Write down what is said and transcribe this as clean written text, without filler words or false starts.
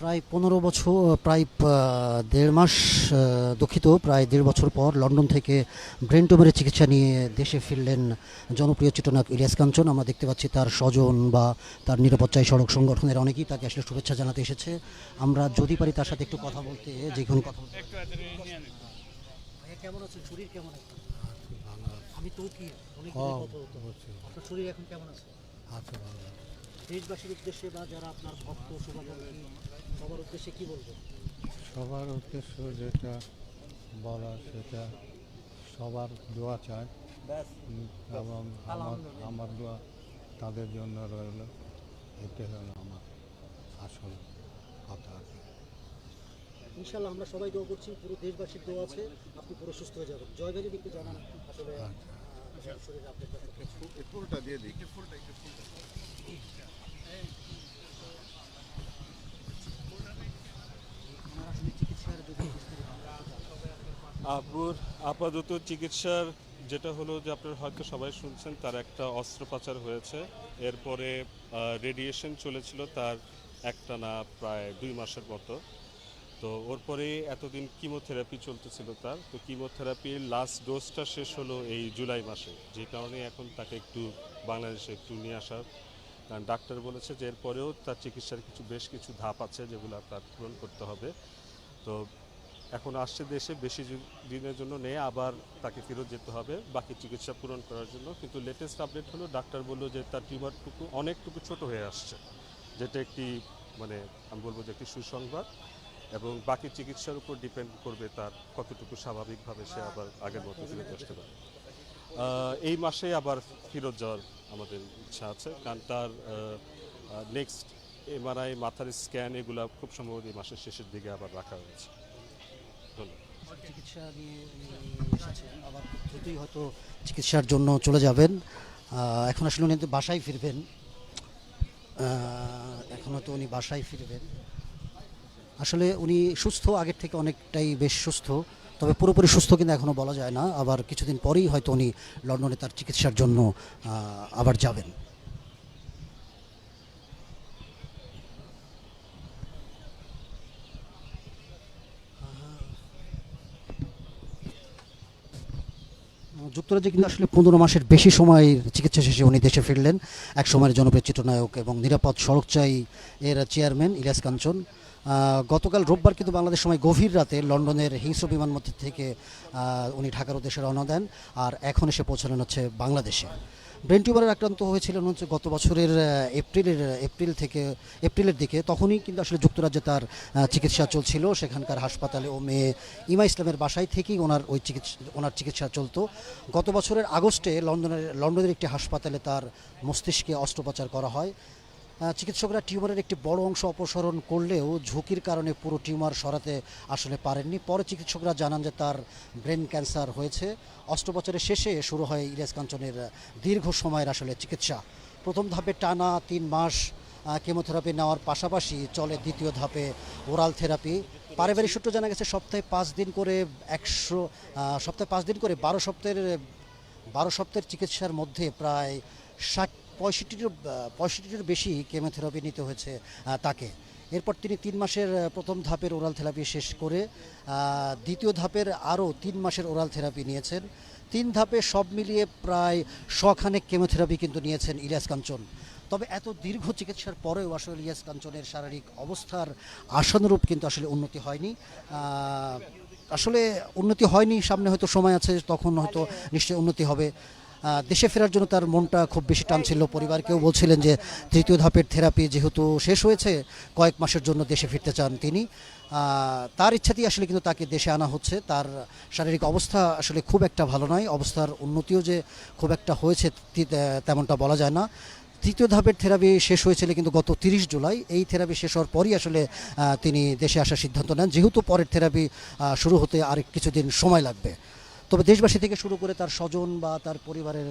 প্রায় ১৫ বছর, প্রায় ১.৫ মাস, দুঃখিত, প্রায় ১.৫ বছর পর লন্ডন থেকে ব্রেন টিউমারের চিকিৎসা নিয়ে দেশে ফিরলেন জনপ্রিয় চিত্রনায়ক ইলিয়াস কাঞ্চন। আমরা দেখতে পাচ্ছি তার স্বজন বা তার নিরাপত্তায় সড়ক সংগঠনের অনেকেই তাকে আসলে শুভেচ্ছা জানাতে এসেছে। আমরা যদি পারি তার সাথে একটু কথা বলতে, যে কোনো কথা বলতে। ভাইয়া কেমন আছেন? শরীর কেমন আছে? আমি তো কি অনেক দিনের কথা হতো। আপনার শরীর এখন কেমন আছে? আচ্ছা, ভালো। দেশবাসীর উদ্দেশ্যে বা যারা আপনার ভক্ত শুভাকাঙ্ক্ষী সবার উদ্দেশ্যে কি বলবেন? সবার উদ্দেশ্য যেটা বলা সেটা সবার দোয়া চাই, এবং আমার দোয়া তাদের জন্য রইল। এটাই হলো আমার আসল কথা আর কি। ইনশাল্লাহ আমরা সবাই দোয়া করছি, পুরো দেশবাসীর দোয়া আছে, আপনি পুরো সুস্থ হয়ে যাবেন। জয় ভাই, যদি একটু জানান আসলে শরীরে আপনার কাছে ফুলটা দিয়ে দিই, ফুলটা একটু ফুলটা। আসলে চিকিৎসার যদি আপুর আপাতত চিকিৎসার যেটা হলো যে আপনার হয়তো সবাই শুনছেন তার একটা অস্ত্রোপচার হয়েছে। এরপরে রেডিয়েশন চলেছিল তার একটানা প্রায় 2 মাসের মতো। তো ওর পরে এতদিন কিমোথেরাপি চলতেছিল তার। তো কিমোথেরাপির লাস্ট ডোজটা শেষ হলো এই জুলাই মাসে, যে কারণে এখন তাকে একটু বাংলাদেশে একটু নিয়ে আসার, কারণ ডাক্তার বলেছে যে এরপরেও তার চিকিৎসার বেশ কিছু ধাপ আছে যেগুলো তার পূরণ করতে হবে। তো এখন আসছে দেশে, বেশি দিনের জন্য নেই, আবার তাকে ফেরত যেতে হবে বাকি চিকিৎসা পূরণ করার জন্য। কিন্তু লেটেস্ট আপডেট হলো ডাক্তার বললো যে তার টিউমারটুকু অনেকটুকু ছোট হয়ে আসছে, যেটা একটি মানে আমি বলবো যে একটি সুসংবাদ, এবং বাকি চিকিৎসার উপর ডিপেন্ড করবে তার কতটুকু স্বাভাবিকভাবে সে আবার আগের মতো ফিরত আসতে পারে। এই মাসে আবার ফেরত যাওয়ার আমাদের ইচ্ছা আছে, কারণ তার নেক্সট এমআরআই, মাথার স্ক্যান, এগুলো খুব সম্ভবত এই মাসের শেষের দিকে আবার রাখা হয়েছে। চিকিৎসা নিয়ে এসেছেন, আবার খুব দ্রুতই হয়তো চিকিৎসার জন্য চলে যাবেন। এখন আসলে উনি বাসায় ফিরবেন, এখন হয়তো উনি বাসায় ফিরবেন। আসলে উনি সুস্থ, আগের থেকে অনেকটাই বেশ সুস্থ, তবে পুরোপুরি সুস্থ কিন্তু এখনও বলা যায় না। আবার কিছুদিন পরেই হয়তো উনি লন্ডনে তার চিকিৎসার জন্য আবার যাবেন। যুক্তরাজ্যে কিন্তু আসলে ১৫ মাসের বেশি সময়ের চিকিৎসা শেষে উনি দেশে ফিরলেন। এক সময়ের জনপ্রিয় চিত্রনায়ক এবং নিরাপদ সড়ক চাই এর চেয়ারম্যান ইলিয়াস কাঞ্চন গতকাল রোববার কিন্তু বাংলাদেশ সময় গভীর রাতে লন্ডনের হিংস্র বিমানবন্দর থেকে উনি ঢাকার উদ্দেশ্যে রওনা দেন, আর এখন এসে পৌঁছালেন হচ্ছে বাংলাদেশে। ব্রেন টিউমারের আক্রান্ত হয়েছিলেন হচ্ছে গত বছরের এপ্রিলের দিকে। তখনই কিন্তু আসলে যুক্তরাজ্যে তার চিকিৎসা চলছিল, সেখানকার হাসপাতালে ও মেয়ে ইমা ইসলামের বাসায় থেকেই ওনার চিকিৎসা চলতো। গত বছরের আগস্টে লন্ডনের একটি হাসপাতালে তার মস্তিষ্কে অস্ত্রোপচার করা হয়। চিকিৎসকরা টিউমারের একটি বড় অংশ অপসারণ করলেও ঝুঁকির কারণে পুরো টিউমার সরাতে আসলে পারেননি। পরে চিকিৎসকরা জানান যে তার ব্রেন ক্যান্সার হয়েছে। অস্ত্রোপচারের শেষে শুরু হয় ইলিয়াস কাঞ্চনের দীর্ঘ সময়ের আসলে চিকিৎসা। প্রথম ধাপে টানা 3 মাস কেমোথেরাপি নেওয়ার পাশাপাশি চলে দ্বিতীয় ধাপে ওরাল থেরাপি। পারিবারিক সূত্র জানা গেছে সপ্তাহে 5 দিন করে 12 সপ্তাহের চিকিৎসার মধ্যে প্রায় 65টির বেশি কেমোথেরাপি নিতে হয়েছে তাকে। এরপর তিনি 3 মাসের প্রথম ধাপের ওরাল থেরাপি শেষ করে দ্বিতীয় ধাপের আরও 3 মাসের ওরাল থেরাপি নিয়েছেন। 3 ধাপে সব মিলিয়ে প্রায় 100 খানেক কেমোথেরাপি কিন্তু নিয়েছেন ইলিয়াস কাঞ্চন। তবে এত দীর্ঘ চিকিৎসার পরেও আসলে ইলিয়াস কাঞ্চনের শারীরিক অবস্থার আশানুরূপ কিন্তু আসলে উন্নতি হয়নি। সামনে হয়তো সময় আছে, তখন হয়তো নিশ্চয়ই উন্নতি হবে। দেশে ফেরার জন্য তার মনটা খুব বেশি টানছিল। পরিবারকেও বলছিলেন যে তৃতীয় ধাপের থেরাপি যেহেতু শেষ হয়েছে, কয়েক মাসের জন্য দেশে ফিরতে চান তিনি। তার ইচ্ছাতেই আসলে কিন্তু তাকে দেশে আনা হচ্ছে। তার শারীরিক অবস্থা আসলে খুব একটা ভালো নয়, অবস্থার উন্নতিও যে খুব একটা হয়েছে তেমনটা বলা যায় না। তৃতীয় ধাপের থেরাপি শেষ হয়েছিল কিন্তু গত 30 জুলাই। এই থেরাপি শেষ হওয়ার পরই আসলে তিনি দেশে আসার সিদ্ধান্ত নেন, যেহেতু পরের থেরাপি শুরু হতে আর কিছুদিন সময় লাগবে। তবে দেশবাসী থেকে শুরু করে তার স্বজন বা তার পরিবারের